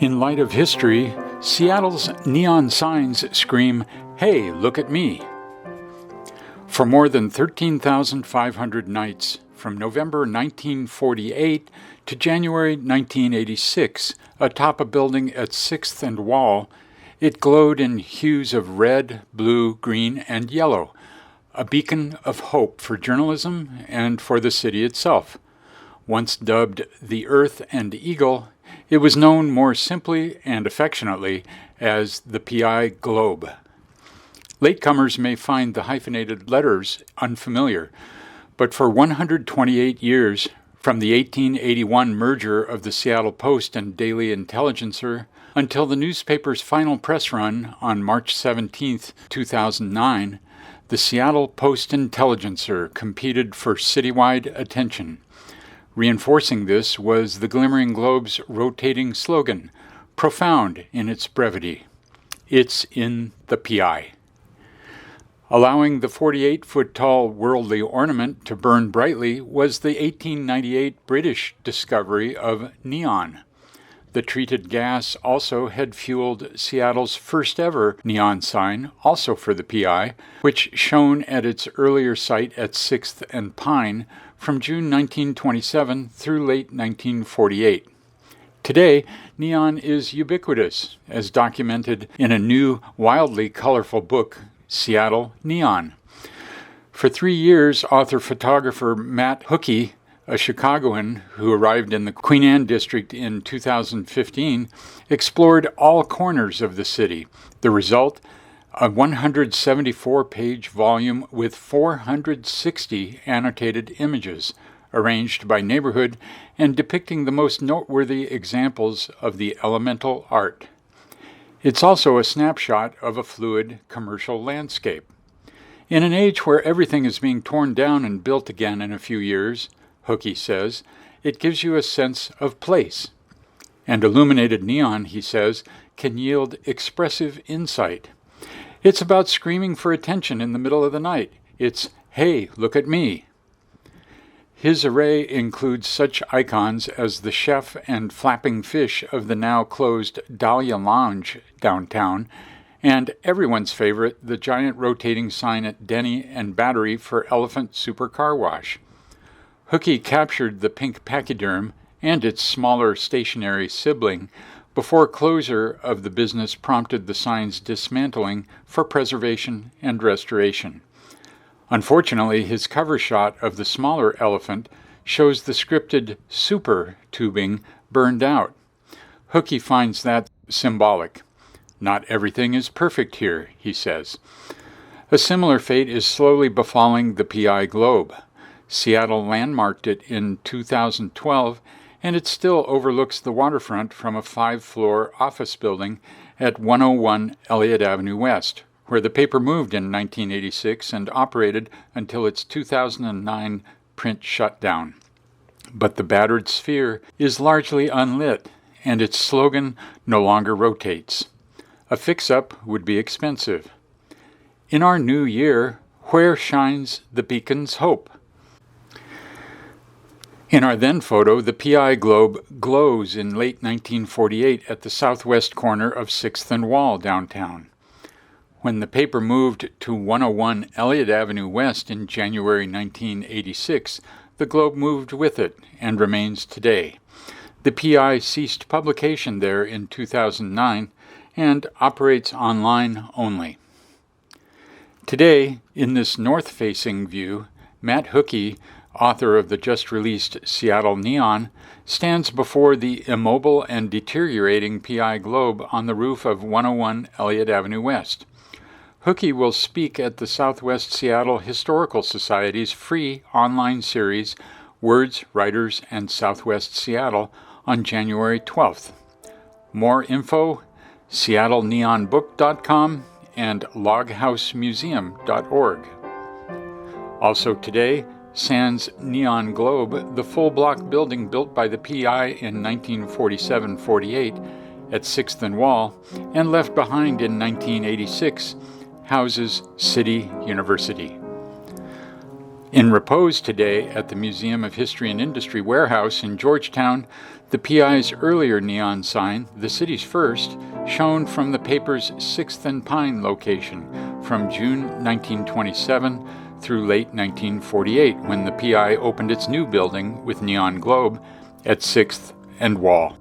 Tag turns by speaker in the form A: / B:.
A: In light of history, Seattle's neon signs scream, "Hey, look at me." For more than 13,500 nights, from November 1948 to January 1986, atop a building at 6th and Wall, it glowed in hues of red, blue, green, and yellow, a beacon of hope for journalism and for the city itself. Once dubbed the Earth and Eagle, it was known more simply and affectionately as the PI Globe. Latecomers may find the hyphenated letters unfamiliar, but for 128 years, from the 1881 merger of the Seattle Post and Daily Intelligencer until the newspaper's final press run on March 17, 2009, the Seattle Post-Intelligencer competed for citywide attention. Reinforcing this was the Glimmering Globe's rotating slogan, profound in its brevity: "It's in the PI." Allowing the 48-foot-tall worldly ornament to burn brightly was the 1898 British discovery of neon. The treated gas also had fueled Seattle's first-ever neon sign, also for the PI, which shone at its earlier site at 6th and Pine from June 1927 through late 1948. Today, neon is ubiquitous, as documented in a new, wildly colorful book, Seattle Neon. For 3 years, author-photographer Matt Hucke, a Chicagoan who arrived in the Queen Anne district in 2015, explored all corners of the city. The result, a 174-page volume with 460 annotated images, arranged by neighborhood and depicting the most noteworthy examples of the elemental art. It's also a snapshot of a fluid commercial landscape. In an age where everything is being torn down and built again in a few years, Hucke says, it gives you a sense of place. And illuminated neon, he says, can yield expressive insight. It's about screaming for attention in the middle of the night. It's, "Hey, look at me." His array includes such icons as the chef and flapping fish of the now-closed Dahlia Lounge downtown, and everyone's favorite, the giant rotating sign at Denny and Battery for Elephant Super Car Wash. Hucke captured the pink pachyderm and its smaller stationary sibling before closure of the business prompted the sign's dismantling for preservation and restoration. Unfortunately, his cover shot of the smaller elephant shows the scripted super tubing burned out. Hucke finds that symbolic. Not everything is perfect here, he says. A similar fate is slowly befalling the PI Globe. Seattle landmarked it in 2012, and it still overlooks the waterfront from a 5-floor office building at 101 Elliott Avenue West, where the paper moved in 1986 and operated until its 2009 print shutdown. But the battered sphere is largely unlit, and its slogan no longer rotates. A fix-up would be expensive. In our new year, where shines the beacon's hope? In our then photo, the PI Globe glows in late 1948 at the southwest corner of 6th and Wall downtown. When the paper moved to 101 Elliott Avenue West in January 1986, the Globe moved with it and remains today. The PI ceased publication there in 2009 and operates online only. Today, in this north-facing view, Matt Hucke, author of the just-released Seattle Neon, stands before the immobile and deteriorating PI Globe on the roof of 101 Elliott Avenue West. Hucke will speak at the Southwest Seattle Historical Society's free online series, Words, Writers, and Southwest Seattle, on January 12th. More info, seattleneonbook.com and loghousemuseum.org. Also today, Sans Neon Globe, the full-block building built by the PI in 1947-48 at 6th and Wall and left behind in 1986, houses City University. In repose today at the Museum of History and Industry Warehouse in Georgetown, the PI's earlier neon sign, the city's first, shown from the paper's 6th and Pine location from June 1927 through late 1948, when the PI opened its new building with neon globe at 6th and Wall.